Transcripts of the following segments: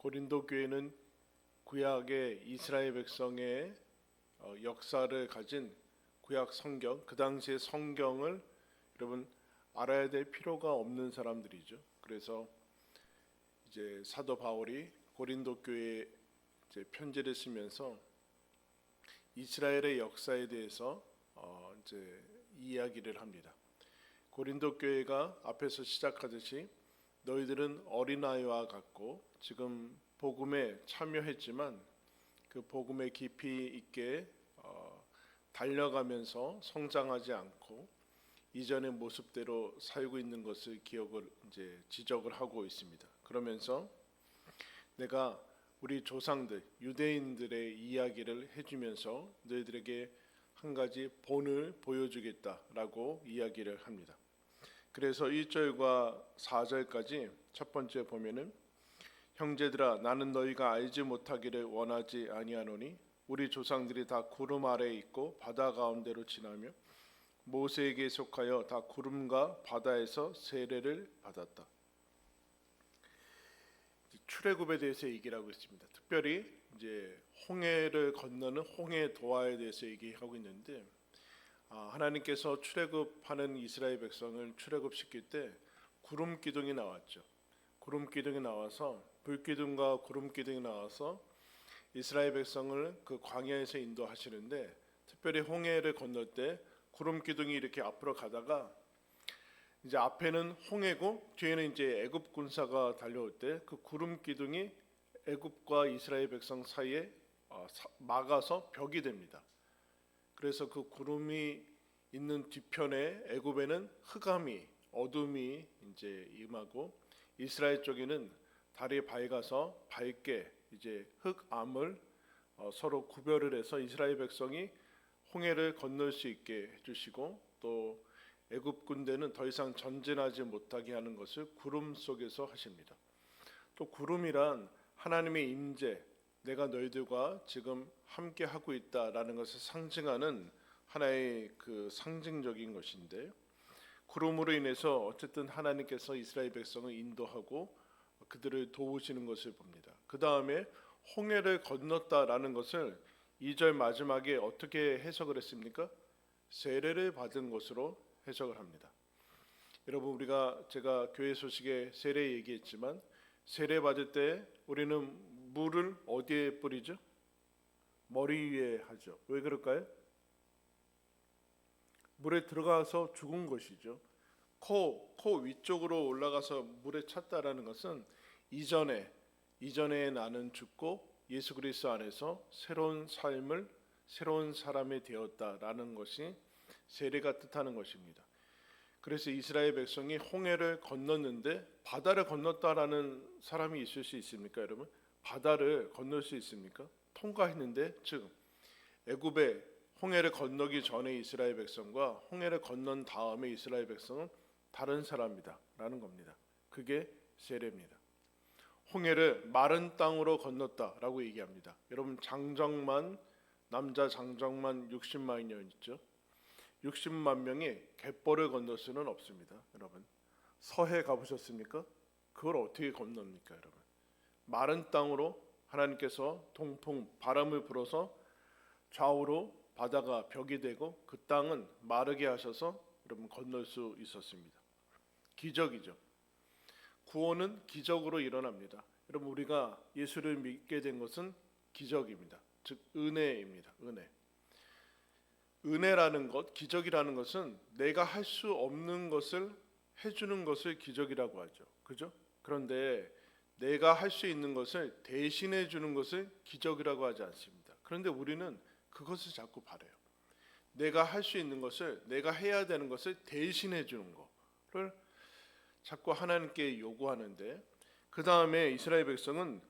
고린도 교회는 구약의 이스라엘 백성의 역사를 가진 구약 성경, 그 당시의 성경을 여러분 알아야 될 필요가 없는 사람들이죠. 그래서 이제 사도 바울이 고린도 교회에 이제 편지를 쓰면서 이스라엘의 역사에 대해서 이제 이야기를 합니다. 고린도 교회가 앞에서 시작하듯이 너희들은 어린아이와 같고 지금 복음에 참여했지만 그 복음에 깊이 있게 달려가면서 성장하지 않고 이전의 모습대로 살고 있는 것을 지적을 하고 있습니다. 그러면서 내가 우리 조상들 유대인들의 이야기를 해주면서 너희들에게 한 가지 본을 보여주겠다라고 이야기를 합니다. 그래서 1절과 4절까지 첫 번째 보면은 형제들아 나는 너희가 알지 못하기를 원하지 아니하노니 우리 조상들이 다 구름 아래에 있고 바다 가운데로 지나며 모세에게 속하여 다 구름과 바다에서 세례를 받았다. 출애굽에 대해서 얘기를 하고 있습니다. 특별히 이제 홍해를 건너는 홍해 도하에 대해서 얘기하고 있는데 하나님께서 출애굽하는 이스라엘 백성을 출애굽시킬 때 구름 기둥이 나왔죠. 구름 기둥이 나와서 불 기둥과 구름 기둥이 나와서 이스라엘 백성을 그 광야에서 인도하시는데 특별히 홍해를 건널 때 구름 기둥이 이렇게 앞으로 가다가 이제 앞에는 홍해고 뒤에는 이제 애굽 군사가 달려올 때 그 구름 기둥이 애굽과 이스라엘 백성 사이에 막아서 벽이 됩니다. 그래서 그 구름이 있는 뒤편에 애굽에는 흑암이 어둠이 이제 임하고 이스라엘 쪽에는 달이 밝아서 밝게 이제 흑암을 서로 구별을 해서 이스라엘 백성이 홍해를 건널 수 있게 해주시고 또 애굽 군대는 더 이상 전진하지 못하게 하는 것을 구름 속에서 하십니다. 또 구름이란 하나님의 임재, 내가 너희들과 지금 함께 하고 있다라는 것을 상징하는 하나의 그 상징적인 것인데 구름으로 인해서 어쨌든 하나님께서 이스라엘 백성을 인도하고 그들을 도우시는 것을 봅니다. 그 다음에 홍해를 건넜다라는 것을 2절 마지막에 어떻게 해석을 했습니까? 세례를 받은 것으로 해석을 합니다. 여러분 제가 교회 소식에 세례 얘기했지만 세례 받을 때 우리는 물을 어디에 뿌리죠? 머리 위에 하죠. 왜 그럴까요? 물에 들어가서 죽은 것이죠. 코 위쪽으로 올라가서 물에 찼다라는 것은 이전에 나는 죽고 예수 그리스도 안에서 새로운 삶을 새로운 사람이 되었다라는 것이 세례가 뜻하는 것입니다. 그래서 이스라엘 백성이 홍해를 건넜는데 바다를 건넜다라는 사람이 있을 수 있습니까, 여러분? 바다를 건널 수 있습니까? 통과했는데 즉 애굽에 홍해를 건너기 전에 이스라엘 백성과 홍해를 건넌 다음에 이스라엘 백성은 다른 사람이다라는 겁니다. 그게 세례입니다. 홍해를 마른 땅으로 건넜다라고 얘기합니다. 여러분 남자 장정만 60만 년 있죠. 60만 명이 갯벌을 건널 수는 없습니다. 여러분 서해 가보셨습니까? 그걸 어떻게 건넙니까, 여러분? 마른 땅으로 하나님께서 동풍 바람을 불어서 좌우로 바다가 벽이 되고 그 땅은 마르게 하셔서 여러분 건널 수 있었습니다. 기적이죠. 구원은 기적으로 일어납니다. 여러분 우리가 예수를 믿게 된 것은 기적입니다. 즉 은혜입니다. 은혜라는 것, 기적이라는 것은 내가 할 수 없는 것을 해주는 것을 기적이라고 하죠. 그죠? 그런데 내가 할 수 있는 것을 대신해 주는 것을 기적이라고 하지 않습니다. 그런데 우리는 그것을 자꾸 바라요. 내가 할 수 있는 것을, 내가 해야 되는 것을 대신해 주는 것을 자꾸 하나님께 요구하는데 그 다음에 이스라엘 백성은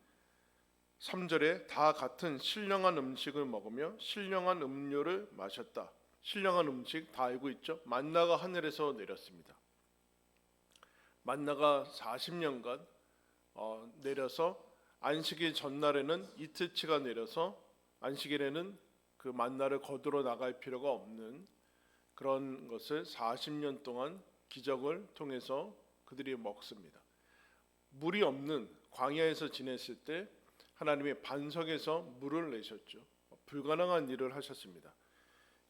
3절에 다 같은 신령한 음식을 먹으며 신령한 음료를 마셨다. 신령한 음식 다 알고 있죠? 만나가 하늘에서 내렸습니다. 만나가 40년간 내려서 안식일 전날에는 이틀치가 내려서 안식일에는 그 만나를 거두러 나갈 필요가 없는 그런 것을 40년 동안 기적을 통해서 그들이 먹습니다. 물이 없는 광야에서 지냈을 때 하나님의 반석에서 물을 내셨죠. 불가능한 일을 하셨습니다.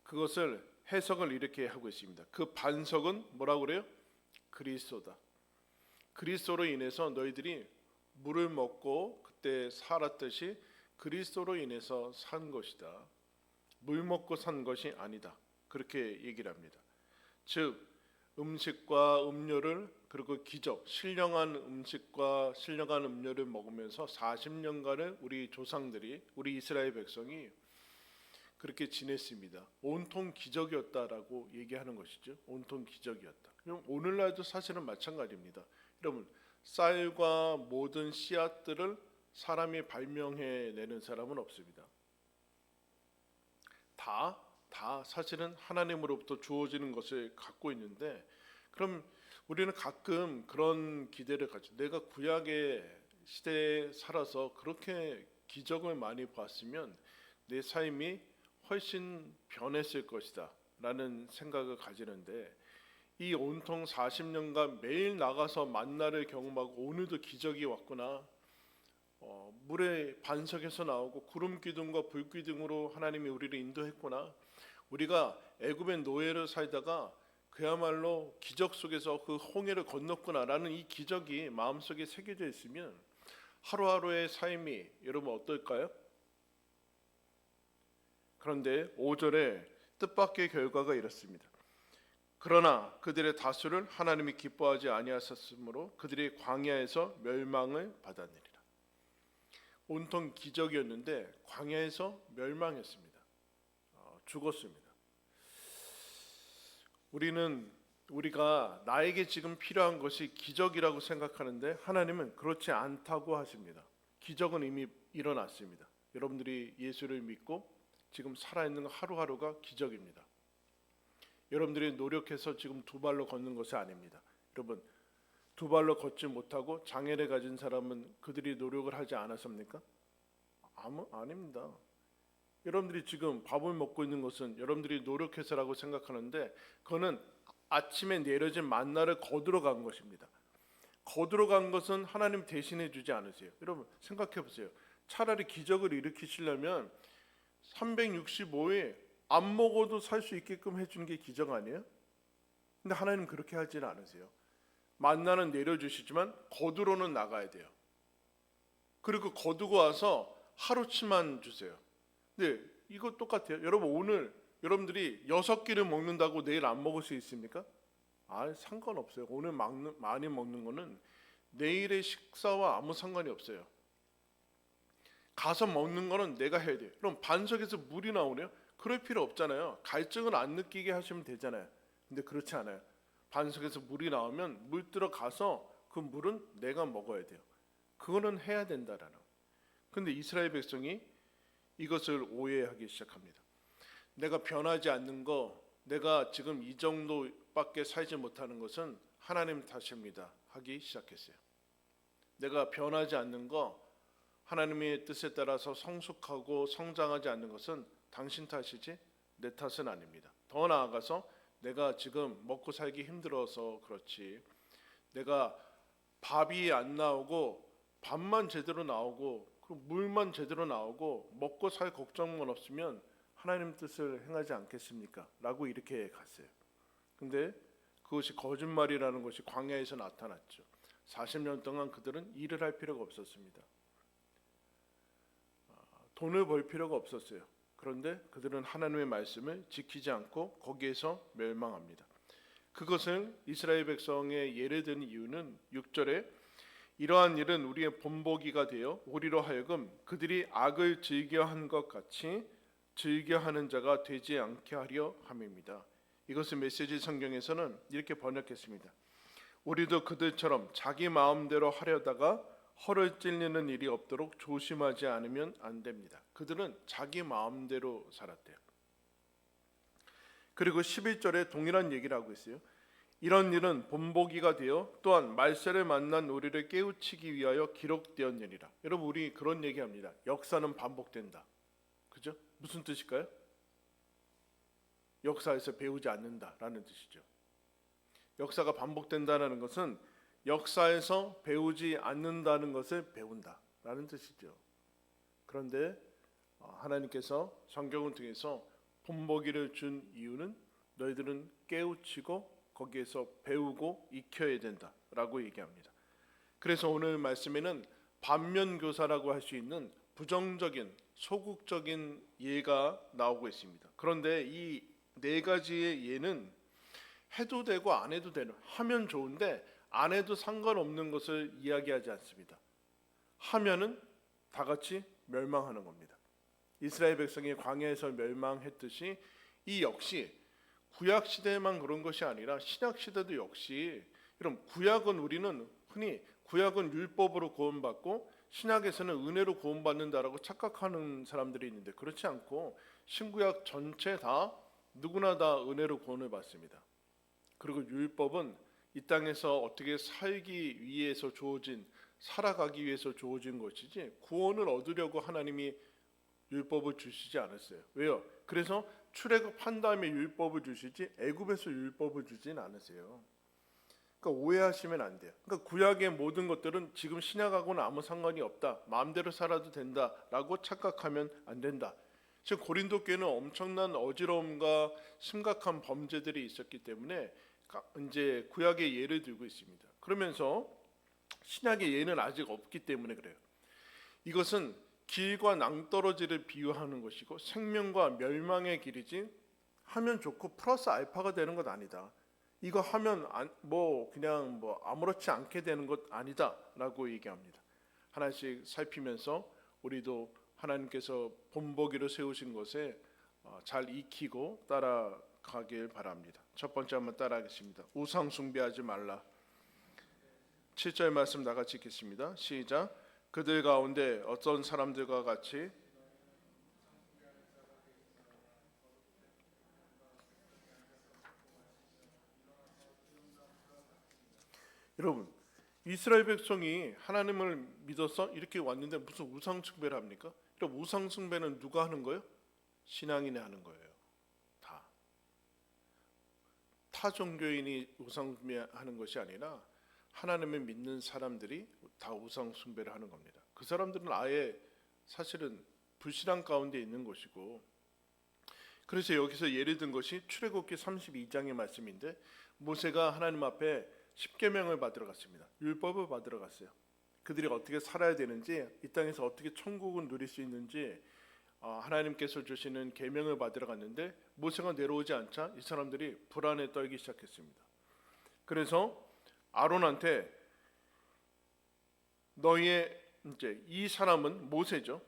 그것을 해석을 이렇게 하고 있습니다. 그 반석은 뭐라고 그래요? 그리스도다. 그리스도로 인해서 너희들이 물을 먹고 그때 살았듯이 그리스도로 인해서 산 것이다. 물 먹고 산 것이 아니다. 그렇게 얘기를 합니다. 즉 음식과 음료를 그리고 기적, 신령한 음식과 신령한 음료를 먹으면서 40년간을 우리 조상들이 우리 이스라엘 백성이 그렇게 지냈습니다. 온통 기적이었다라고 얘기하는 것이죠. 온통 기적이었다. 그럼 오늘날도 사실은 마찬가지입니다. 여러분 쌀과 모든 씨앗들을 사람이 발명해내는 사람은 없습니다. 다 사실은 하나님으로부터 주어지는 것을 갖고 있는데 그럼 우리는 가끔 그런 기대를 가져. 내가 구약의 시대에 살아서 그렇게 기적을 많이 봤으면 내 삶이 훨씬 변했을 것이다 라는 생각을 가지는데 이 온통 40년간 매일 나가서 만나를 경험하고 오늘도 기적이 왔구나. 물의 반석에서 나오고 구름 기둥과 불 기둥으로 하나님이 우리를 인도했구나. 우리가 애굽의 노예를 살다가 그야말로 기적 속에서 그 홍해를 건넜구나라는 이 기적이 마음속에 새겨져 있으면 하루하루의 삶이 여러분 어떨까요? 그런데 5절에 뜻밖의 결과가 이렇습니다. 그러나 그들의 다수를 하나님이 기뻐하지 아니하셨으므로 그들이 광야에서 멸망을 받았느니라. 온통 기적이었는데 광야에서 멸망했습니다. 죽었습니다. 우리가 나에게 지금 필요한 것이 기적이라고 생각하는데 하나님은 그렇지 않다고 하십니다. 기적은 이미 일어났습니다. 여러분들이 예수를 믿고 지금 살아있는 하루하루가 기적입니다. 여러분들이 노력해서 지금 두 발로 걷는 것이 아닙니다. 여러분 두 발로 걷지 못하고 장애를 가진 사람은 그들이 노력을 하지 않았습니까? 아닙니다. 여러분들이 지금 밥을 먹고 있는 것은 여러분들이 노력해서라고 생각하는데 그거는 아침에 내려진 만나를 거두러 간 것입니다. 거두러 간 것은 하나님 대신해 주지 않으세요. 여러분 생각해 보세요. 차라리 기적을 일으키시려면 365일 안 먹어도 살 수 있게끔 해주는 게 기적 아니에요? 근데 하나님 그렇게 하지는 않으세요. 만나는 내려주시지만 거두러는 나가야 돼요. 그리고 거두고 와서 하루치만 주세요. 근데 이거 똑같아요. 여러분 오늘 여러분들이 6끼를 먹는다고 내일 안 먹을 수 있습니까? 상관없어요. 오늘 많이 먹는 거는 내일의 식사와 아무 상관이 없어요. 가서 먹는 거는 내가 해야 돼요. 그럼 반석에서 물이 나오네요. 그럴 필요 없잖아요. 갈증을 안 느끼게 하시면 되잖아요. 근데 그렇지 않아요. 반석에서 물이 나오면 물 들어가서 그 물은 내가 먹어야 돼요. 그거는 해야 된다라는. 근데 이스라엘 백성이 이것을 오해하기 시작합니다. 내가 변하지 않는 거, 내가 지금 이 정도밖에 살지 못하는 것은 하나님 탓입니다 하기 시작했어요. 내가 변하지 않는 거, 하나님의 뜻에 따라서 성숙하고 성장하지 않는 것은 당신 탓이지 내 탓은 아닙니다. 더 나아가서 내가 지금 먹고 살기 힘들어서 그렇지, 내가 밥이 안 나오고 밥만 제대로 나오고 그 물만 제대로 나오고 먹고 살 걱정만 없으면 하나님 뜻을 행하지 않겠습니까? 라고 이렇게 갔어요. 근데 그것이 거짓말이라는 것이 광야에서 나타났죠. 40년 동안 그들은 일을 할 필요가 없었습니다. 돈을 벌 필요가 없었어요. 그런데 그들은 하나님의 말씀을 지키지 않고 거기에서 멸망합니다. 그것을 이스라엘 백성의 예를 든 이유는 6절에 이러한 일은 우리의 본보기가 되어 우리로 하여금 그들이 악을 즐겨한 것 같이 즐겨하는 자가 되지 않게 하려 함입니다. 이것을 메시지 성경에서는 이렇게 번역했습니다. 우리도 그들처럼 자기 마음대로 하려다가 허를 찔리는 일이 없도록 조심하지 않으면 안 됩니다. 그들은 자기 마음대로 살았대요. 그리고 11절에 동일한 얘기를 하고 있어요. 이런 일은 본보기가 되어 또한 말세를 만난 우리를 깨우치기 위하여 기록되었느니라. 여러분 우리 그런 얘기합니다. 역사는 반복된다. 그죠? 무슨 뜻일까요? 역사에서 배우지 않는다라는 뜻이죠. 역사가 반복된다는 것은 역사에서 배우지 않는다는 것을 배운다라는 뜻이죠. 그런데 하나님께서 성경을 통해서 본보기를 준 이유는 너희들은 깨우치고 거기에서 배우고 익혀야 된다라고 얘기합니다. 그래서 오늘 말씀에는 반면교사라고 할 수 있는 부정적인 소극적인 예가 나오고 있습니다. 그런데 이 네 가지의 예는 해도 되고 안 해도 되는, 하면 좋은데 안 해도 상관없는 것을 이야기하지 않습니다. 하면은 다 같이 멸망하는 겁니다. 이스라엘 백성이 광야에서 멸망했듯이 이 역시 구약 시대에만 그런 것이 아니라 신약 시대도 역시, 이런 구약은 우리는 흔히 구약은 율법으로 구원받고 신약에서는 은혜로 구원받는다라고 착각하는 사람들이 있는데, 그렇지 않고 신구약 전체 다 누구나 다 은혜로 구원을 받습니다. 그리고 율법은 이 땅에서 어떻게 살기 위해서 주어진, 살아가기 위해서 주어진 것이지 구원을 얻으려고 하나님이 율법을 주시지 않았어요. 왜요? 그래서 출애굽한 다음에 율법을 주시지 애굽에서 율법을 주진 않으세요. 그러니까 오해하시면 안 돼요. 그러니까 구약의 모든 것들은 지금 신약하고는 아무 상관이 없다, 마음대로 살아도 된다라고 착각하면 안 된다. 지금 고린도 교회는 엄청난 어지러움과 심각한 범죄들이 있었기 때문에 이제 구약의 예를 들고 있습니다. 그러면서 신약의 예는 아직 없기 때문에 그래요. 이것은 길과 낭떠러지를 비유하는 것이고 생명과 멸망의 길이지 하면 좋고 플러스 알파가 되는 것 아니다. 이거 하면 그냥 아무렇지 않게 되는 것 아니다라고 얘기합니다. 하나씩 살피면서 우리도 하나님께서 본보기로 세우신 것에 잘 익히고 따라가길 바랍니다. 첫 번째 한번 따라하겠습니다. 우상 숭배하지 말라. 7절 말씀 다 같이 읽겠습니다. 시작. 그들 가운데 어떤 사람들과 같이 여러분, 이스라엘 백성이 하나님을 믿어서 이렇게 왔는데 무슨 우상 숭배를 합니까? 그럼 우상 숭배는 누가 하는 거예요? 신앙인이 하는 거예요. 타 종교인이 우상 숭배하는 것이 아니라 하나님을 믿는 사람들이 다 우상 숭배를 하는 겁니다. 그 사람들은 아예 사실은 불신앙 가운데 있는 것이고, 그래서 여기서 예를 든 것이 출애굽기 32장의 말씀인데, 모세가 하나님 앞에 십계명을 받으러 갔습니다. 율법을 받으러 갔어요. 그들이 어떻게 살아야 되는지, 이 땅에서 어떻게 천국을 누릴 수 있는지 하나님께서 주시는 계명을 받으러 갔는데, 모세가 내려오지 않자 이 사람들이 불안에 떨기 시작했습니다. 그래서 아론한테 너희의 이제 이 사람은 모세죠.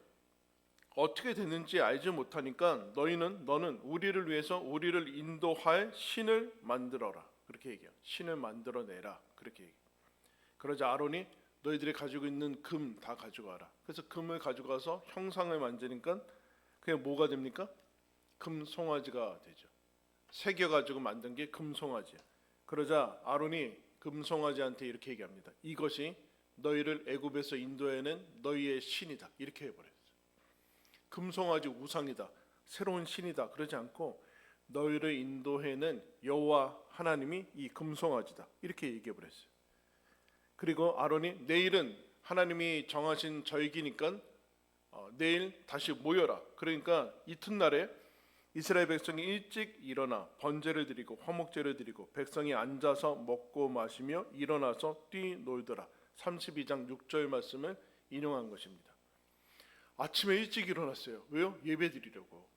어떻게 됐는지 알지 못하니까 너는 우리를 위해서 우리를 인도할 신을 만들어라. 그렇게 얘기해요. 신을 만들어내라. 그렇게 얘기해요. 그러자 아론이 너희들이 가지고 있는 금 다 가져가라. 그래서 금을 가져가서 형상을 만드니까 그게 뭐가 됩니까? 금송아지가 되죠. 새겨가지고 만든 게 금송아지야. 그러자 아론이 금송아지한테 이렇게 얘기합니다. 이것이 너희를 애굽에서 인도해낸 너희의 신이다. 이렇게 해버렸어요. 금송아지 우상이다, 새로운 신이다 그러지 않고 너희를 인도해낸 여호와 하나님이 이 금송아지다 이렇게 얘기해버렸어요. 그리고 아론이 내일은 하나님이 정하신 절기니까 내일 다시 모여라. 그러니까 이튿날에 이스라엘 백성이 일찍 일어나 번제를 드리고 화목제를 드리고 백성이 앉아서 먹고 마시며 일어나서 뛰놀더라. 32장 6절 말씀을 인용한 것입니다. 아침에 일찍 일어났어요. 왜요? 예배 드리려고.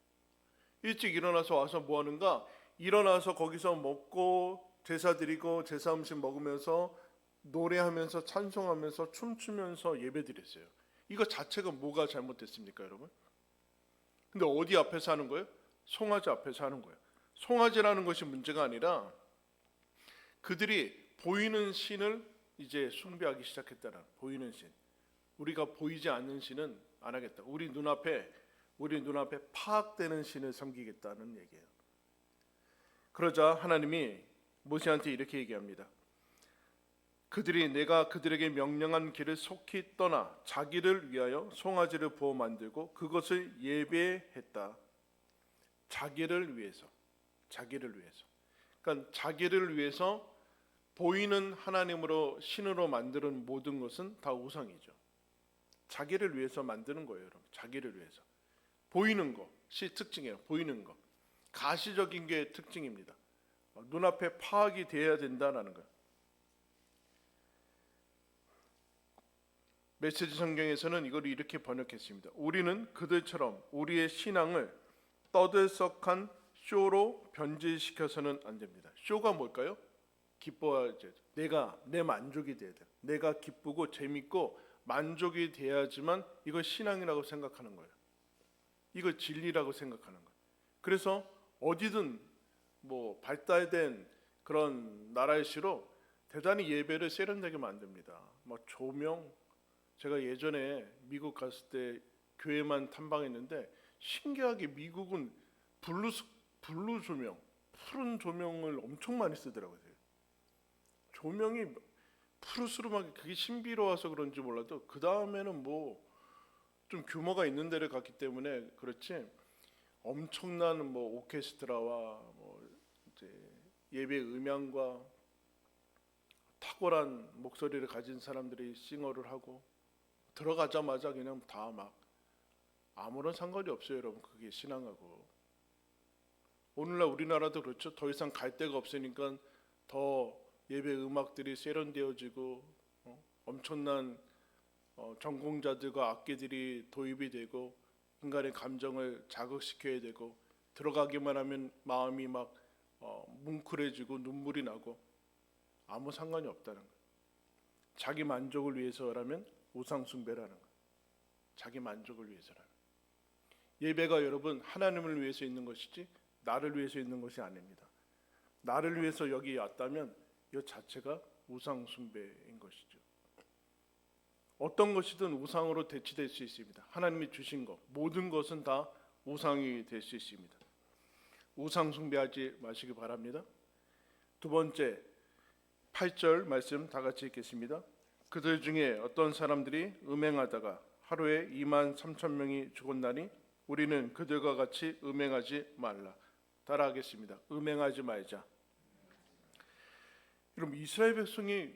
일찍 일어나서 와서 뭐 하는가? 일어나서 거기서 먹고 제사 드리고 제사 음식 먹으면서 노래하면서 찬송하면서 춤추면서 예배 드렸어요. 이거 자체가 뭐가 잘못됐습니까, 여러분? 근데 어디 앞에서 하는 거예요? 송아지 앞에서 하는 거예요. 송아지라는 것이 문제가 아니라 그들이 보이는 신을 이제 숭배하기 시작했다는, 보이는 신. 우리가 보이지 않는 신은 안 하겠다. 우리 눈앞에 파악되는 신을 섬기겠다는 얘기예요. 그러자 하나님이 모세한테 이렇게 얘기합니다. 그들이 내가 그들에게 명령한 길을 속히 떠나 자기를 위하여 송아지를 부어 만들고 그것을 예배했다. 자기를 위해서. 그러니까 자기를 위해서 보이는 하나님으로 신으로 만드는 모든 것은 다 우상이죠. 자기를 위해서 만드는 거예요, 여러분. 자기를 위해서. 보이는 것이 특징이에요. 보이는 것. 가시적인 게 특징입니다. 눈앞에 파악이 돼야 된다는 거예요. 메시지 성경에서는 이걸 이렇게 번역했습니다. 우리는 그들처럼 우리의 신앙을 떠들썩한 쇼로 변질시켜서는 안 됩니다. 쇼가 뭘까요? 기뻐야죠. 내 만족이 돼야 돼. 내가 기쁘고 재밌고 만족이 돼야지만 이걸 신앙이라고 생각하는 거예요. 이걸 진리라고 생각하는 거예요. 그래서 어디든 뭐 발달된 그런 나라일수록 대단히 예배를 세련되게 만듭니다. 뭐 조명, 제가 예전에 미국 갔을 때 교회만 탐방했는데 신기하게 미국은 블루 조명, 푸른 조명을 엄청 많이 쓰더라고요. 조명이 푸르스름하게 그게 신비로워서 그런지 몰라도 그 다음에는 뭐 좀 규모가 있는 데를 갔기 때문에 그렇지 엄청난 뭐 오케스트라와 뭐 이제 예배 음향과 탁월한 목소리를 가진 사람들이 싱어를 하고 들어가자마자 그냥 다 막 아무런 상관이 없어요, 여러분. 그게 신앙하고. 오늘날 우리나라도 그렇죠. 더 이상 갈 데가 없으니까 더 예배 음악들이 세련되어지고 엄청난 전공자들과 악기들이 도입이 되고 인간의 감정을 자극시켜야 되고 들어가기만 하면 마음이 막 뭉클해지고 눈물이 나고 아무 상관이 없다는 거예요. 자기 만족을 위해서라면 우상 숭배라는 거예요. 자기 만족을 위해서라면. 예배가 여러분 하나님을 위해서 있는 것이지 나를 위해서 있는 것이 아닙니다. 나를 위해서 여기 왔다면 이 자체가 우상 숭배인 것이죠. 어떤 것이든 우상으로 대치될 수 있습니다. 하나님이 주신 것 모든 것은 다 우상이 될 수 있습니다. 우상 숭배하지 마시기 바랍니다. 두 번째 8절 말씀 다 같이 읽겠습니다. 그들 중에 어떤 사람들이 음행하다가 하루에 23,000명이 죽었나니 우리는 그들과 같이 음행하지 말라. 따라하겠습니다. 음행하지 말자. 여러분 이스라엘 백성이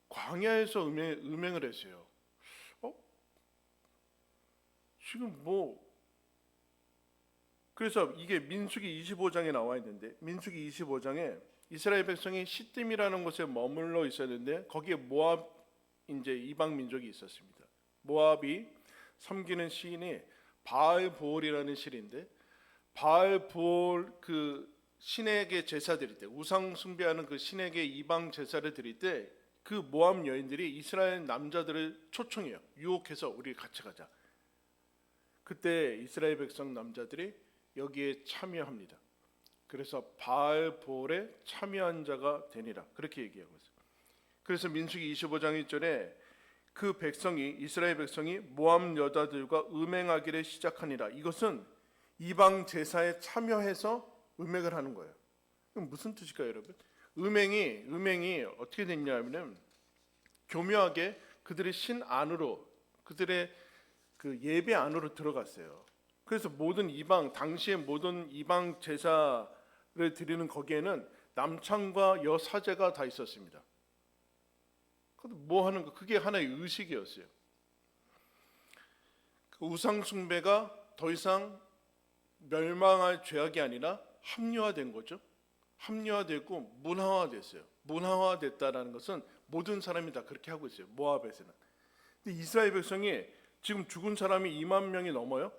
광야에서 음행을 했어요. 지금 그래서 이게 민수기 25장에 나와 있는데 민수기 25장에 이스라엘 백성이 시딤이라는 곳에 머물러 있었는데 거기에 모압 이제 이방 민족이 있었습니다. 모압이 섬기는 신이 바알보올이라는 신인데 바알보올 그 신에게 제사 드릴 때 우상 숭배하는 그 신에게 이방 제사를 드릴 때 그 모압 여인들이 이스라엘 남자들을 초청해요. 유혹해서 우리 같이 가자. 그때 이스라엘 백성 남자들이 여기에 참여합니다. 그래서 바알보올에 참여한 자가 되니라 그렇게 얘기하고 있어요. 그래서 민수기 25장 1절에 그 백성이 이스라엘 백성이 모압 여자들과 음행하기를 시작하니라. 이것은 이방 제사에 참여해서 음행을 하는 거예요. 그럼 무슨 뜻일까요, 여러분? 음행이 어떻게 됐냐면은 교묘하게 그들의 신 안으로 그들의 그 예배 안으로 들어갔어요. 그래서 당시의 모든 이방 제사를 드리는 거기에는 남창과 여사제가 다 있었습니다. 뭐 하는 거? 그게 하나의 의식이었어요. 그 우상 숭배가 더 이상 멸망할 죄악이 아니라 합리화된 거죠. 합리화되고 문화화됐어요. 문화화됐다라는 것은 모든 사람이 다 그렇게 하고 있어요. 모압에서는. 근데 이스라엘 백성이 지금 죽은 사람이 2만 명이 넘어요.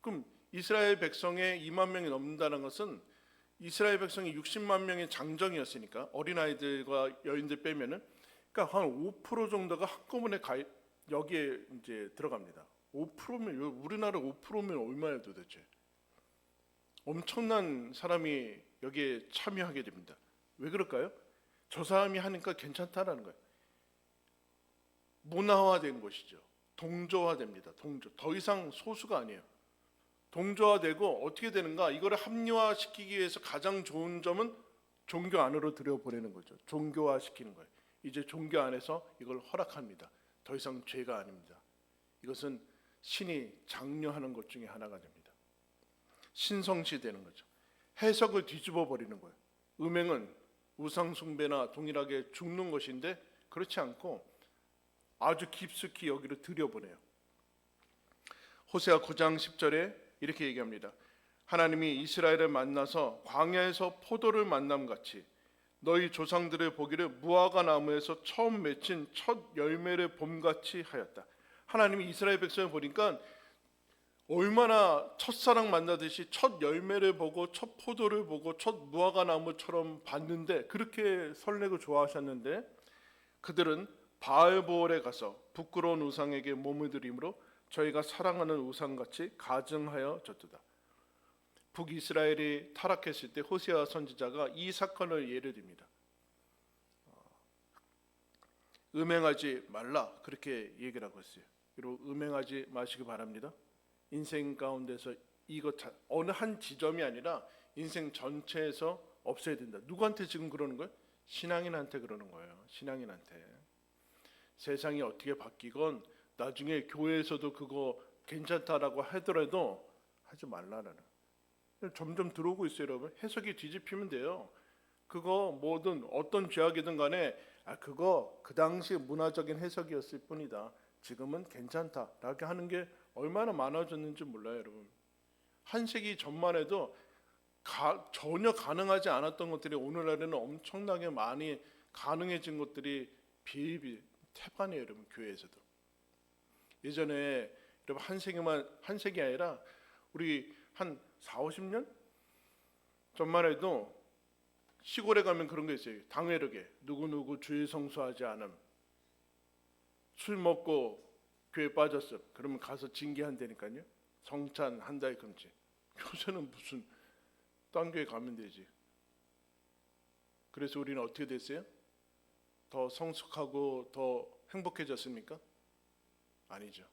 그럼 이스라엘 백성의 2만 명이 넘는다는 것은 이스라엘 백성이 60만 명의 장정이었으니까 어린아이들과 여인들 빼면은 그러니까 한 5% 정도가 한꺼번에 여기에 이제 들어갑니다. 5%면 우리나라 5%면 얼마예요 도대체? 엄청난 사람이 여기에 참여하게 됩니다. 왜 그럴까요? 저 사람이 하니까 괜찮다라는 거예요. 문화화된 것이죠. 동조화됩니다. 더 이상 소수가 아니에요. 동조화되고 어떻게 되는가? 이거를 합리화시키기 위해서 가장 좋은 점은 종교 안으로 들여보내는 거죠. 종교화시키는 거예요. 이제 종교 안에서 이걸 허락합니다. 더 이상 죄가 아닙니다. 이것은 신이 장려하는 것 중에 하나가 됩니다. 신성시 되는 거죠. 해석을 뒤집어 버리는 거예요. 음행은 우상 숭배나 동일하게 죽는 것인데 그렇지 않고 아주 깊숙이 여기로 들여보내요. 호세아 9장 10절에 이렇게 얘기합니다. 하나님이 이스라엘을 만나서 광야에서 포도를 만남같이 너희 조상들을 보기를 무화과 나무에서 처음 맺힌 첫 열매를 봄같이 하였다. 하나님이 이스라엘 백성을 보니까 얼마나 첫사랑 만나듯이 첫 열매를 보고 첫 포도를 보고 첫 무화과 나무처럼 봤는데 그렇게 설레고 좋아하셨는데 그들은 바알보올에 가서 부끄러운 우상에게 몸을 들이므로 저희가 사랑하는 우상같이 가증하여 졌도다. 북이스라엘이 타락했을 때 호세아 선지자가 이 사건을 예를 듭니다. 음행하지 말라 그렇게 얘기를 하고 있어요. 그리고 음행하지 마시기 바랍니다. 인생 가운데서 이것 어느 한 지점이 아니라 인생 전체에서 없애야 된다. 누구한테 지금 그러는 거예요? 신앙인한테 그러는 거예요. 신앙인한테. 세상이 어떻게 바뀌건 나중에 교회에서도 그거 괜찮다라고 하더라도 하지 말라는. 점점 들어오고 있어요, 여러분. 해석이 뒤집히면 돼요. 그거 뭐든 어떤 죄악이든 간에 그거 그 당시 문화적인 해석이었을 뿐이다. 지금은 괜찮다라고 하는 게 얼마나 많아졌는지 몰라요, 여러분. 한 세기 전만 해도 전혀 가능하지 않았던 것들이 오늘날에는 엄청나게 많이 가능해진 것들이 태반이에요, 여러분. 교회에서도. 예전에 여러분 한 세기 아니라 우리 한 4, 50년 전만 해도 시골에 가면 그런 게 있어요. 당회력에 누구누구 주일 성수하지 않음. 술 먹고 교회 빠졌어. 그러면 가서 징계한다니까요. 성찬 한 달 금지. 요새는 무슨 딴 교회 가면 되지. 그래서 우리는 어떻게 됐어요? 더 성숙하고 더 행복해졌습니까? 아니죠.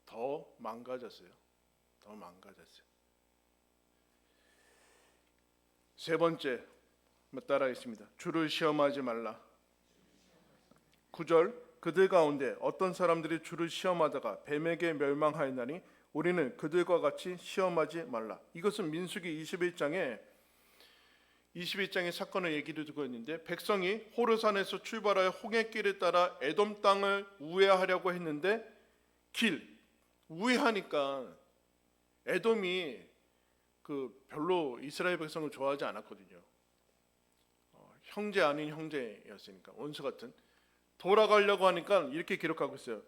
더 망가졌어요. 더 망가졌어요. 세 번째 따라하겠습니다. 주를 시험하지 말라. 9절 그들 가운데 어떤 사람들이 주를 시험하다가 뱀에게 멸망하였나니 우리는 그들과 같이 시험하지 말라. 이것은 민수기 21장의 사건을 얘기를 듣고 있는데 백성이 호르산에서 출발하여 홍해길을 따라 에돔 땅을 우회하려고 했는데 우회하니까 에돔이 별로 이스라엘 백성을 좋아하지 않았거든요. 형제 아닌 형제였으니까 원수 같은. 돌아가려고 하니까 이렇게 기록하고 있어요.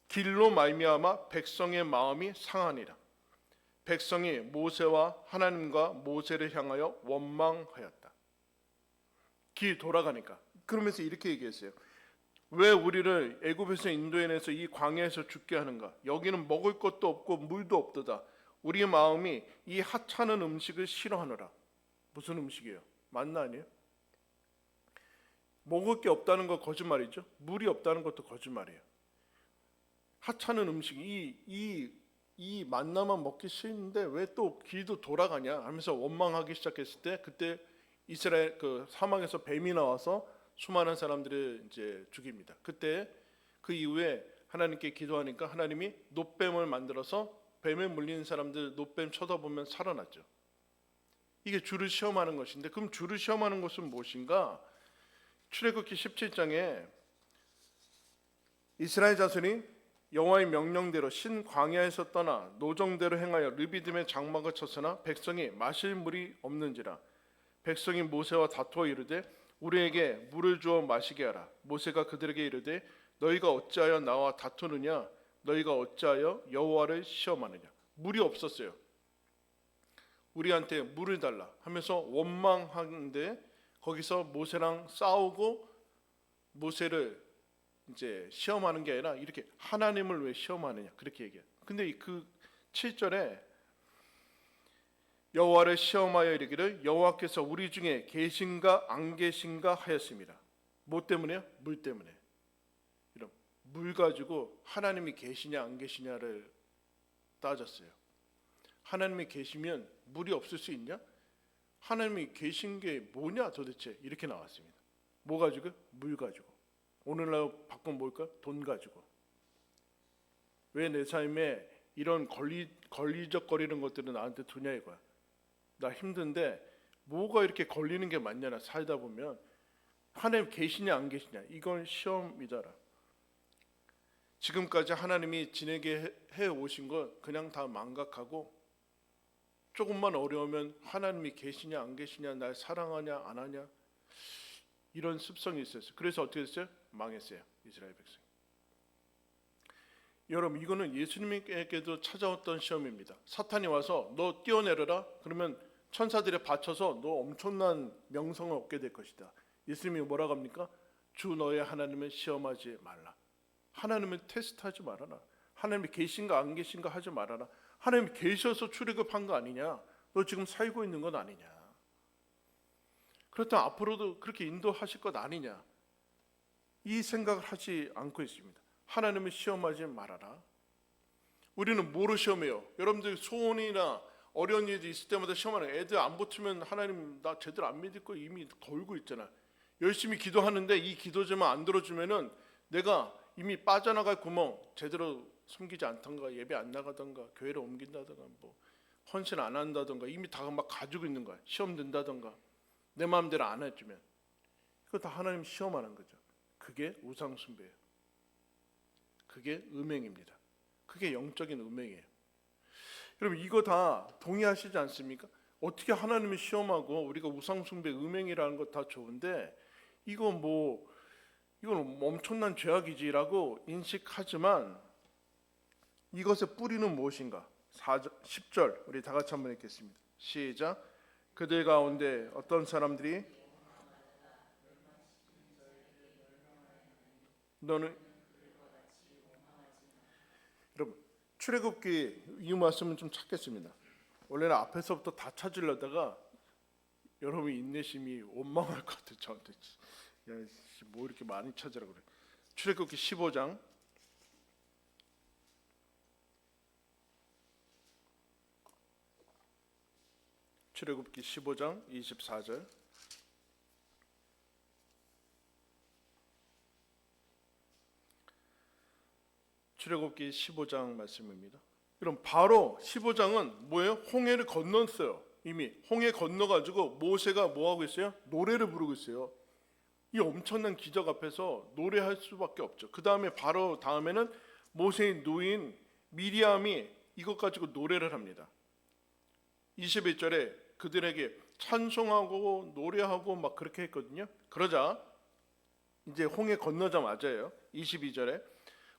길로 말미암아 백성의 마음이 상하니라. 백성이 모세와 하나님과 모세를 향하여 원망하였다. 길 돌아가니까. 그러면서 이렇게 얘기했어요. 왜 우리를 애굽에서 인도해내서 이 광야에서 죽게 하는가? 여기는 먹을 것도 없고 물도 없도다. 우리의 마음이 이 하찮은 음식을 싫어하노라. 무슨 음식이에요? 만나 아니에요? 먹을 게 없다는 거 거짓말이죠. 물이 없다는 것도 거짓말이에요. 하찮은 음식, 이 만나만 먹기 싫은데 왜 또 길도 돌아가냐 하면서 원망하기 시작했을 때 그때 이스라엘 사막에서 뱀이 나와서 수많은 사람들을 이제 죽입니다. 그때 그 이후에 하나님께 기도하니까 하나님이 놋뱀을 만들어서 뱀에 물리는 사람들 놋뱀 쳐다보면 살아났죠. 이게 주를 시험하는 것인데 그럼 주를 시험하는 것은 무엇인가? 출애굽기 17장에 이스라엘 자손이 여호와의 명령대로 신 광야에서 떠나 노정대로 행하여 르비딤의 장막을 쳤으나 백성이 마실 물이 없는지라. 백성이 모세와 다투어 이르되 우리에게 물을 주어 마시게 하라. 모세가 그들에게 이르되 너희가 어찌하여 나와 다투느냐? 너희가 어찌하여 여호와를 시험하느냐? 물이 없었어요. 우리한테 물을 달라 하면서 원망하는데 거기서 모세랑 싸우고 모세를 이제 시험하는 게 아니라 이렇게 하나님을 왜 시험하느냐 그렇게 얘기해요. 근데 그 7절에 여호와를 시험하여 이르기를 여호와께서 우리 중에 계신가 안 계신가 하였습니다. 뭐 때문에요? 물 때문에. 이런 물 가지고 하나님이 계시냐 안 계시냐를 따졌어요. 하나님이 계시면 물이 없을 수 있냐? 하나님이 계신 게 뭐냐 도대체 이렇게 나왔습니다. 뭐 가지고? 물 가지고. 오늘날 바꾸면 뭘까? 돈 가지고. 왜 내 삶에 이런 걸리적거리는 것들은 나한테 두냐 이거야. 나 힘든데 뭐가 이렇게 걸리는 게 많냐나 살다 보면 하나님 계시냐 안 계시냐 이건 시험이더라. 지금까지 하나님이 지내게 해 오신 걸 그냥 다 망각하고 조금만 어려우면 하나님이 계시냐 안 계시냐 날 사랑하냐 안 하냐 이런 습성이 있었어요. 그래서 어떻게 됐어요? 망했어요. 이스라엘 백성. 여러분 이거는 예수님에게도 찾아왔던 시험입니다. 사탄이 와서 너 뛰어내려라 그러면 천사들에 바쳐서 너 엄청난 명성을 얻게 될 것이다. 예수님이 뭐라고 합니까? 주 너의 하나님을 시험하지 말라. 하나님을 테스트하지 말아라. 하나님이 계신가 안 계신가 하지 말아라. 하나님이 계셔서 출애굽한 거 아니냐? 너 지금 살고 있는 건 아니냐? 그렇다면 앞으로도 그렇게 인도하실 것 아니냐? 이 생각을 하지 않고 있습니다. 하나님을 시험하지 말아라. 우리는 뭐로 시험해요? 여러분들 소원이나 어려운 일이 있을 때마다 시험하는 애들 안 붙으면 하나님 나 제대로 안 믿을 거 이미 걸고 있잖아. 열심히 기도하는데 이 기도제만 안 들어주면은 내가 이미 빠져나갈 구멍 제대로 숨기지 않던가 예배 안 나가던가 교회를 옮긴다던가 뭐 헌신 안 한다던가 이미 다 막 가지고 있는 거야. 시험 든다던가 내 마음대로 안 해주면 그거 다 하나님 시험하는 거죠. 그게 우상 숭배예요. 그게 음행입니다. 그게 영적인 음행이에요. 여러분 이거 다 동의하시지 않습니까? 어떻게 하나님을 시험하고 우리가 우상 숭배 음행이라는 것 다 좋은데 이건 엄청난 죄악이지라고 인식하지만 이것의 뿌리는 무엇인가? 10절 우리 다 같이 한번 읽겠습니다. 시작. 그들 가운데 어떤 사람들이 너는 여러분 출애굽기 이 말씀은 좀 찾겠습니다. 원래는 앞에서부터 다 찾으려다가 여러분 인내심이 원망할 것 같아요. 저한테 야, 뭐 이렇게 많이 찾으라 그래. 출애굽기 15장 출애굽기 15장 24절 출애굽기 15장 말씀입니다. 그럼 바로 15장은 뭐예요? 홍해를 건넜어요. 이미 홍해 건너가지고 모세가 뭐 하고 있어요? 노래를 부르고 있어요. 이 엄청난 기적 앞에서 노래할 수밖에 없죠. 그 다음에 바로 다음에는 모세의 누인 미리암이 이것 가지고 노래를 합니다. 21절에 그들에게 찬송하고 노래하고 막 그렇게 했거든요. 그러자 이제 홍해 건너자마자예요. 22절에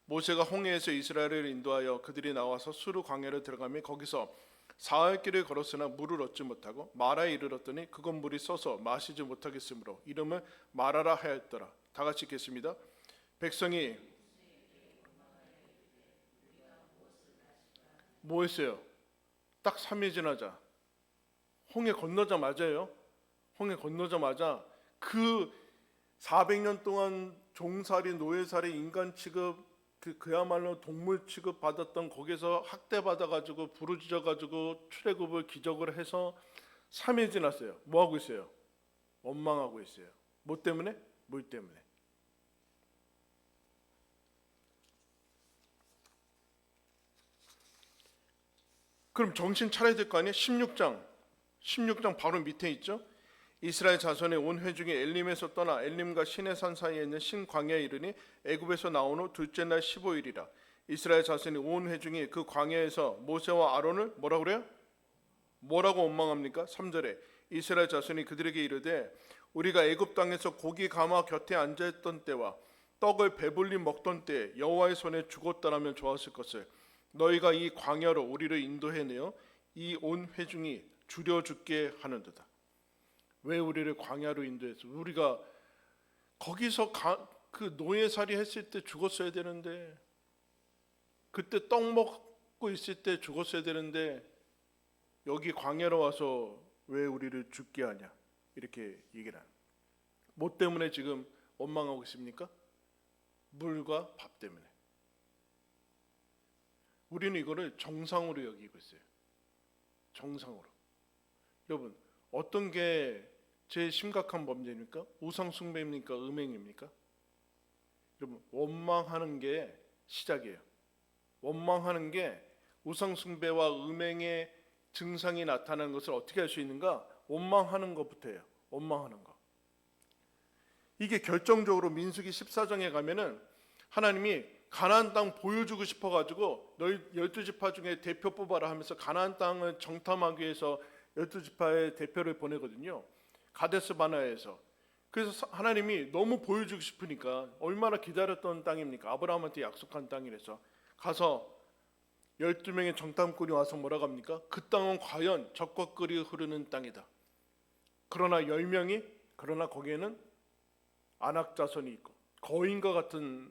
모세가 홍해에서 이스라엘을 인도하여 그들이 나와서 수르 광야를 들어가며 거기서 사흘 길을 걸었으나 물을 얻지 못하고 마라에 이르렀더니 그건 물이 써서 마시지 못하겠으므로 이름을 마라라 하였더라. 다 같이 읽겠습니다. 백성이 뭐 했어요? 딱 3일 지나자 홍해 건너자마자예요. 홍해 건너자마자 그 400년 동안 종살이 노예살이 인간 취급 그야말로 동물 취급 받았던 거기서 학대 받아가지고 부르짖어가지고 출애굽을 기적을 해서 3일 지났어요. 뭐 하고 있어요? 원망하고 있어요. 뭐 때문에? 물 때문에. 그럼 정신 차려야 될 거 아니에요? 16장 바로 밑에 있죠. 이스라엘 자손의 온 회중이 엘림에서 떠나 엘림과 시내산 사이에 있는 신광야에 이르니 애굽에서 나온 후 둘째 날 15일이라. 이스라엘 자손의 온 회중이 그 광야에서 모세와 아론을 뭐라고 그래요? 뭐라고 원망합니까? 3절에 이스라엘 자손이 그들에게 이르되 우리가 애굽 땅에서 고기 가마 곁에 앉아있던 때와 떡을 배불리 먹던 때 여호와의 손에 죽었다라면 좋았을 것을 너희가 이 광야로 우리를 인도해내어 이 온 회중이 줄여 죽게 하는도다. 왜 우리를 광야로 인도해서 우리가 거기서 그 노예살이 했을 때 죽었어야 되는데 그때 떡 먹고 있을 때 죽었어야 되는데 여기 광야로 와서 왜 우리를 죽게 하냐 이렇게 얘기를 하는. 뭐 때문에 지금 원망하고 있습니까? 물과 밥 때문에. 우리는 이거를 정상으로 여기고 있어요. 정상으로. 여러분 어떤 게 제일 심각한 범죄입니까? 우상 숭배입니까? 음행입니까? 여러분 원망하는 게 시작이에요. 원망하는 게 우상 숭배와 음행의 증상이 나타나는 것을 어떻게 할 수 있는가? 원망하는 것부터예요. 원망하는 거. 이게 결정적으로 민수기 14장에 가면은 하나님이 가나안 땅 보여주고 싶어가지고 너희 12지파 중에 대표 뽑아라 하면서 가나안 땅을 정탐하기 위해서 12지파의 대표를 보내거든요. 가데스 바네아에서. 그래서 하나님이 너무 보여주고 싶으니까 얼마나 기다렸던 땅입니까? 아브라함한테 약속한 땅이라서 가서 12명의 정탐꾼이 와서 뭐라고 합니까? 그 땅은 과연 적과 꿀이 흐르는 땅이다. 그러나 10명이 그러나 거기에는 안악 자손이 있고 거인과 같은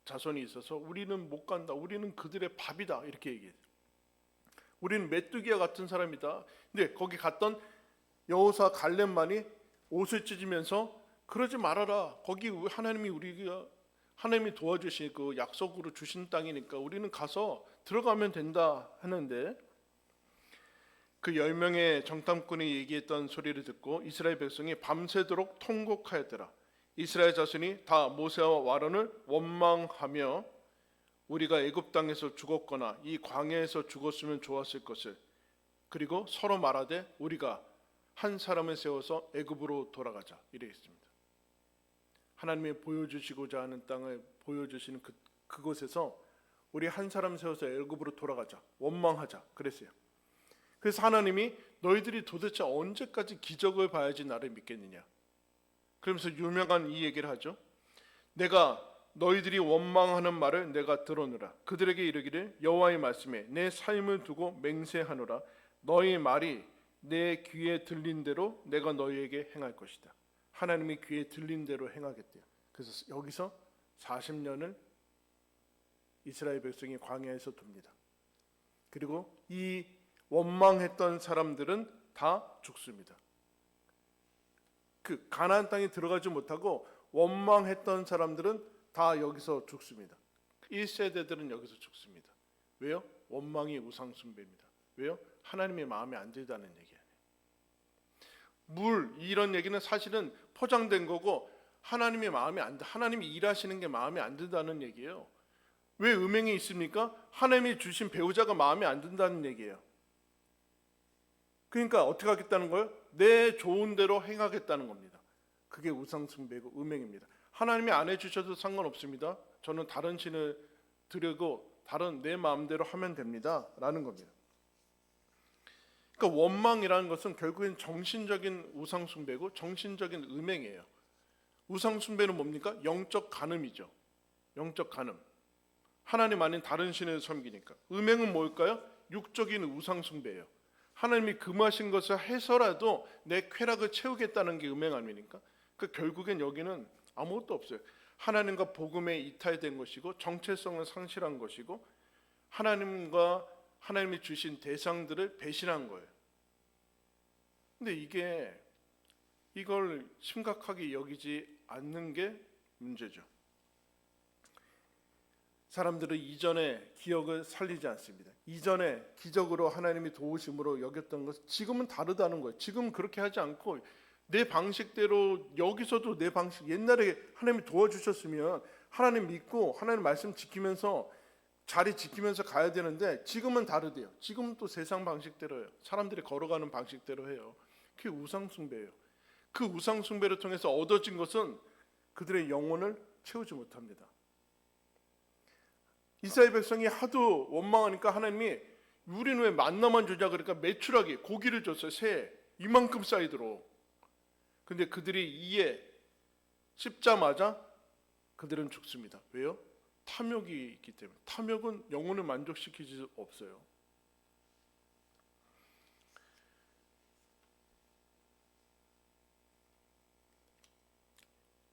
자손이 있어서 우리는 못 간다. 우리는 그들의 밥이다. 이렇게 얘기해요. 우리는 메뚜기와 같은 사람이다. 근데 거기 갔던 여호수아 갈렙만이 옷을 찢으면서 그러지 말아라. 거기 하나님이 도와주신 그 약속으로 주신 땅이니까 우리는 가서 들어가면 된다 하는데 그 10명의 정탐꾼이 얘기했던 소리를 듣고 이스라엘 백성이 밤새도록 통곡하였더라. 이스라엘 자손이 다 모세와 아론을 원망하며 우리가 애굽 땅에서 죽었거나 이 광야에서 죽었으면 좋았을 것을 그리고 서로 말하되 우리가 한 사람을 세워서 애굽으로 돌아가자 이랬습니다. 하나님이 보여주시고자 하는 땅을 보여주시는 그곳에서 우리 한 사람 세워서 애굽으로 돌아가자 원망하자 그랬어요. 그래서 하나님이 너희들이 도대체 언제까지 기적을 봐야지 나를 믿겠느냐. 그러면서 유명한 이 얘기를 하죠. 내가 너희들이 원망하는 말을 내가 들었노라. 그들에게 이르기를 여호와의 말씀에 내 삶을 두고 맹세하노라. 너희 말이 내 귀에 들린 대로 내가 너희에게 행할 것이다. 하나님이 귀에 들린 대로 행하겠대요. 그래서 여기서 40년을 이스라엘 백성이 광야에서 둡니다. 그리고 이 원망했던 사람들은 다 죽습니다. 그 가나안 땅에 들어가지 못하고 원망했던 사람들은 다 여기서 죽습니다. 1세대들은 여기서 죽습니다. 왜요? 원망이 우상 숭배입니다. 왜요? 하나님의 마음에 안 들다는 얘기예요. 이런 얘기는 사실은 포장된 거고 하나님의 마음에 안 들, 하나님이 일하시는 게 마음에 안 든다는 얘기예요. 왜 음행이 있습니까? 하나님이 주신 배우자가 마음에 안 든다는 얘기예요. 그러니까 어떻게 하겠다는 거예요? 내 좋은 대로 행하겠다는 겁니다. 그게 우상 숭배고 음행입니다. 하나님이 안 해주셔도 상관없습니다. 저는 다른 신을 드리고 다른 내 마음대로 하면 됩니다. 라는 겁니다. 그러니까 원망이라는 것은 결국엔 정신적인 우상 숭배고 정신적인 음행이에요. 우상 숭배는 뭡니까? 영적 간음이죠. 영적 간음. 하나님 아닌 다른 신을 섬기니까. 음행은 뭘까요? 육적인 우상 숭배예요. 하나님이 금하신 것을 해서라도 내 쾌락을 채우겠다는 게 음행 아닙니까? 그 결국엔 여기는 아무것도 없어요. 하나님과 복음에 이탈된 것이고 정체성을 상실한 것이고 하나님이 주신 대상들을 배신한 거예요. 근데 이걸 심각하게 여기지 않는 게 문제죠. 사람들은 이전의 기억을 살리지 않습니다. 이전에 기적으로 하나님이 도우심으로 여겼던 것 지금은 다르다는 거예요. 지금 그렇게 하지 않고 내 방식대로 여기서도 내 방식 옛날에 하나님이 도와주셨으면 하나님 믿고 하나님 말씀 지키면서 자리 지키면서 가야 되는데 지금은 다르대요. 지금은 또 세상 방식대로예요. 사람들이 걸어가는 방식대로 해요. 그게 우상숭배예요. 그 우상숭배를 통해서 얻어진 것은 그들의 영혼을 채우지 못합니다. 이스라엘 백성이 하도 원망하니까 하나님이 우리는 왜 만나만 주자 그러니까 메추라기 고기를 줬어요. 새 이만큼 사이드로. 근데 그들이 이에 씹자마자 그들은 죽습니다. 왜요? 탐욕이 있기 때문에. 탐욕은 영혼을 만족시키지 수 없어요.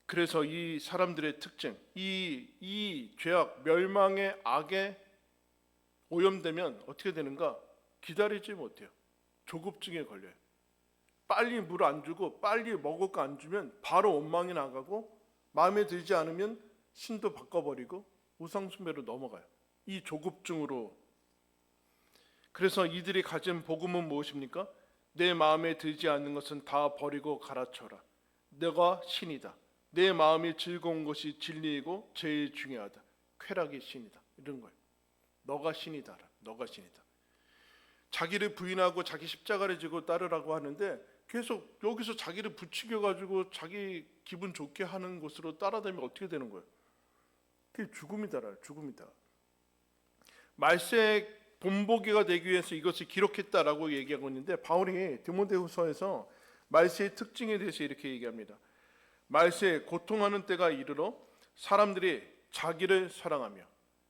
그래서 이 사람들의 특징, 이 죄악, 멸망의 악에 오염되면 어떻게 되는가? 기다리지 못해요. 조급증에 걸려요. 빨리 물 안 주고 빨리 먹을 거 안 주면 바로 원망이 나가고 마음에 들지 않으면 신도 바꿔버리고 우상숭배로 넘어가요. 이 조급증으로. 그래서 이들이 가진 복음은 무엇입니까? 내 마음에 들지 않는 것은 다 버리고 갈아쳐라. 내가 신이다. 내 마음이 즐거운 것이 진리이고 제일 중요하다. 쾌락이 신이다. 이런 거예요. 너가 신이다. 너가 신이다. 자기를 부인하고 자기 십자가를 지고 따르라고 하는데 계속 여기서 자기를 부추겨 가지고 자기 기분 좋게 하는 곳으로 따라다니면 어떻게 되는 거예요? 그게 죽음이다라, 죽음이다. 말세의 본보기가 되기 위해서 이것을 기록했다라고 얘기하고 있는데, 바울이 디모데후서에서 말세의 특징에 대해서 이렇게 얘기합니다. 말세에 고통하는 때가 이르러 사람들이 자기를 사랑하며,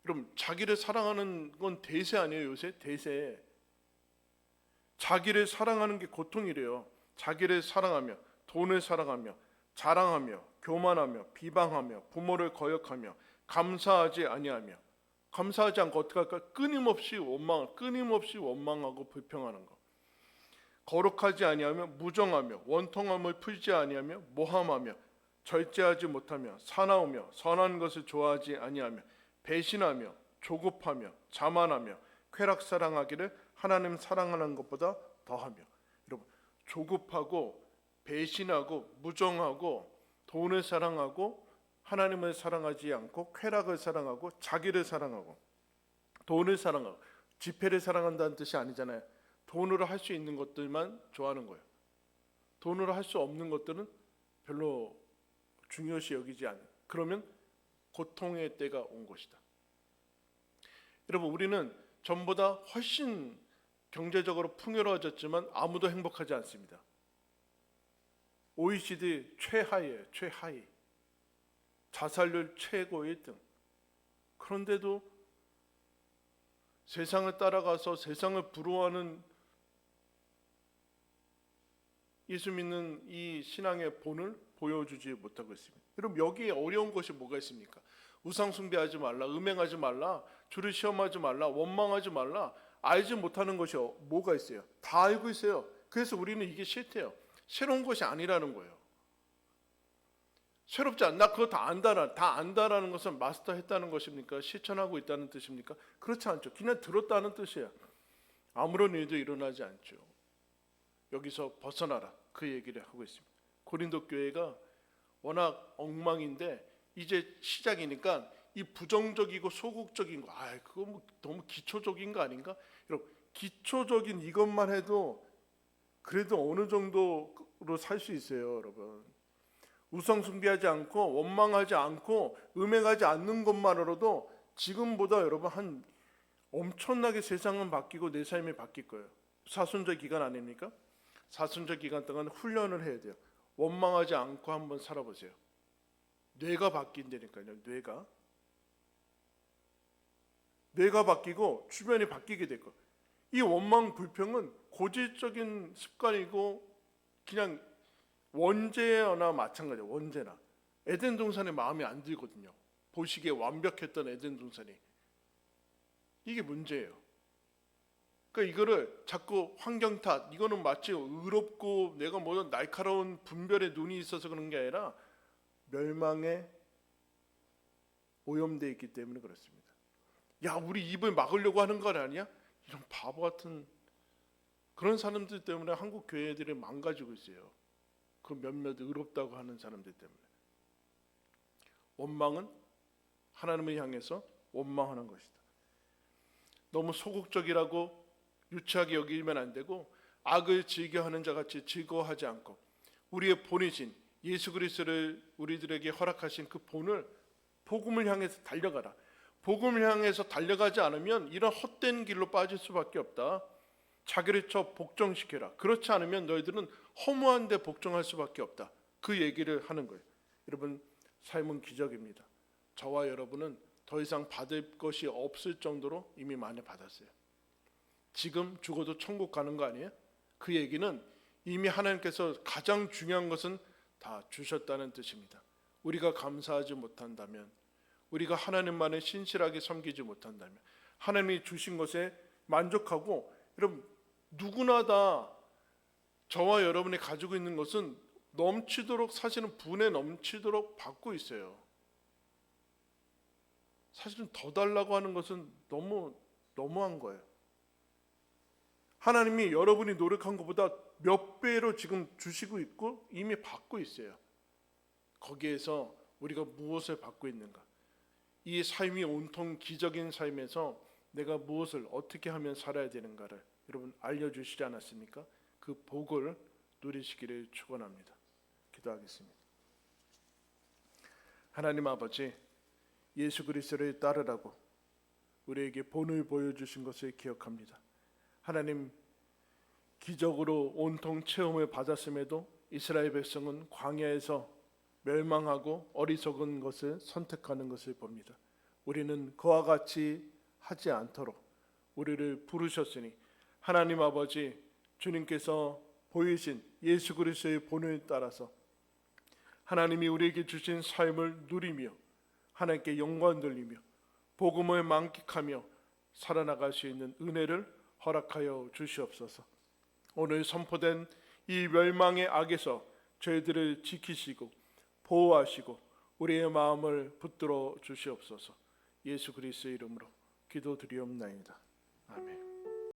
여러분 자기를 사랑하는 건 대세 아니에요? 요새 대세. 자기를 사랑하는 게 고통이래요. 자기를 사랑하며, 돈을 사랑하며, 자랑하며, 교만하며, 비방하며, 부모를 거역하며, 감사하지 아니하며. 감사하지 않고 어떻게 할까? 끊임없이 원망하고 불평하는 거. 거룩하지 아니하며, 무정하며, 원통함을 풀지 아니하며, 모함하며, 절제하지 못하며, 사나우며, 선한 것을 좋아하지 아니하며, 배신하며, 조급하며, 자만하며, 쾌락 사랑하기를 하나님 사랑하는 것보다 더하며. 여러분, 조급하고 배신하고 무정하고 돈을 사랑하고 하나님을 사랑하지 않고 쾌락을 사랑하고 자기를 사랑하고 돈을 사랑하고, 지폐를 사랑한다는 뜻이 아니잖아요. 돈으로 할 수 있는 것들만 좋아하는 거예요. 돈으로 할 수 없는 것들은 별로 중요시 여기지 않아요. 그러면 고통의 때가 온 것이다. 여러분, 우리는 전보다 훨씬 경제적으로 풍요로워졌지만 아무도 행복하지 않습니다. OECD 최하위예요, 최하위. 자살률 최고 1등. 그런데도 세상을 따라가서 세상을 부러워하는 예수 믿는 이 신앙의 본을 보여주지 못하고 있습니다. 여러분, 여기에 어려운 것이 뭐가 있습니까? 우상 숭배하지 말라, 음행하지 말라, 주를 시험하지 말라, 원망하지 말라. 알지 못하는 것이 뭐가 있어요? 다 알고 있어요. 그래서 우리는 이게 싫대요. 새로운 것이 아니라는 거예요. 새롭지 않. 나 그거 다 안다라는 것은 마스터했다는 것입니까? 실천하고 있다는 뜻입니까? 그렇지 않죠. 그냥 들었다는 뜻이에요. 아무런 일도 일어나지 않죠. 여기서 벗어나라, 그 얘기를 하고 있습니다. 고린도 교회가 워낙 엉망인데 이제 시작이니까 이 부정적이고 소극적인 거, 그거 뭐 너무 기초적인 거 아닌가? 여러분, 기초적인 이것만 해도 그래도 어느 정도로 살 수 있어요, 여러분. 우상 숭배하지 않고 원망하지 않고 음행하지 않는 것만으로도 지금보다 여러분 한 엄청나게 세상은 바뀌고 내 삶이 바뀔 거예요. 사순절 기간 아닙니까? 사순절 기간 동안 훈련을 해야 돼요. 원망하지 않고 한번 살아보세요. 뇌가 바뀐다니까요. 뇌가 바뀌고 주변이 바뀌게 될 거예요. 이 원망 불평은 고질적인 습관이고 그냥 원죄나 마찬가지예요. 원죄나 에덴 동산에 마음에 안 들거든요. 보시기에 완벽했던 에덴 동산이, 이게 문제예요. 그러니까 이거를 자꾸 환경 탓, 이거는 마치 의롭고 내가 뭐 날카로운 분별의 눈이 있어서 그런 게 아니라 멸망에 오염되어 있기 때문에 그렇습니다. 야, 우리 입을 막으려고 하는 건 아니야? 이런 바보 같은 그런 사람들 때문에 한국 교회들이 망가지고 있어요. 그 몇몇 의롭다고 하는 사람들 때문에. 원망은 하나님을 향해서 원망하는 것이다. 너무 소극적이라고 유치하게 여기면 안 되고, 악을 즐겨하는 자같이 즐거워하지 않고 우리의 본이신 예수 그리스도를 우리들에게 허락하신 그 본을, 복음을 향해서 달려가라. 복음을 향해서 달려가지 않으면 이런 헛된 길로 빠질 수밖에 없다. 자기를 쳐 복종시켜라. 그렇지 않으면 너희들은 허무한 데 복종할 수밖에 없다. 그 얘기를 하는 거예요. 여러분, 삶은 기적입니다. 저와 여러분은 더 이상 받을 것이 없을 정도로 이미 많이 받았어요. 지금 죽어도 천국 가는 거 아니에요? 그 얘기는 이미 하나님께서 가장 중요한 것은 다 주셨다는 뜻입니다. 우리가 감사하지 못한다면, 우리가 하나님만을 신실하게 섬기지 못한다면, 하나님이 주신 것에 만족하고, 여러분 누구나 다 저와 여러분이 가지고 있는 것은 넘치도록, 사실은 분에 넘치도록 받고 있어요. 사실은 더 달라고 하는 것은 너무한 거예요. 하나님이 여러분이 노력한 것보다 몇 배로 지금 주시고 있고 이미 받고 있어요. 거기에서 우리가 무엇을 받고 있는가? 이 삶이 온통 기적인 삶에서 내가 무엇을 어떻게 하면 살아야 되는가를 여러분 알려주시지 않았습니까? 그 복을 누리시기를 축원합니다. 기도하겠습니다. 하나님 아버지, 예수 그리스도를 따르라고 우리에게 본을 보여주신 것을 기억합니다. 하나님, 기적으로 온통 체험을 받았음에도 이스라엘 백성은 광야에서 멸망하고 어리석은 것을 선택하는 것을 봅니다. 우리는 그와 같이 하지 않도록 우리를 부르셨으니 하나님 아버지, 주님께서 보이신 예수 그리스도의 본을 따라서 하나님이 우리에게 주신 삶을 누리며 하나님께 영광 돌리며 복음을 만끽하며 살아나갈 수 있는 은혜를 허락하여 주시옵소서. 오늘 선포된 이 멸망의 악에서 저희들을 지키시고 보호하시고 우리의 마음을 붙들어 주시옵소서. 예수 그리스도의 이름으로 기도드리옵나이다. 아멘.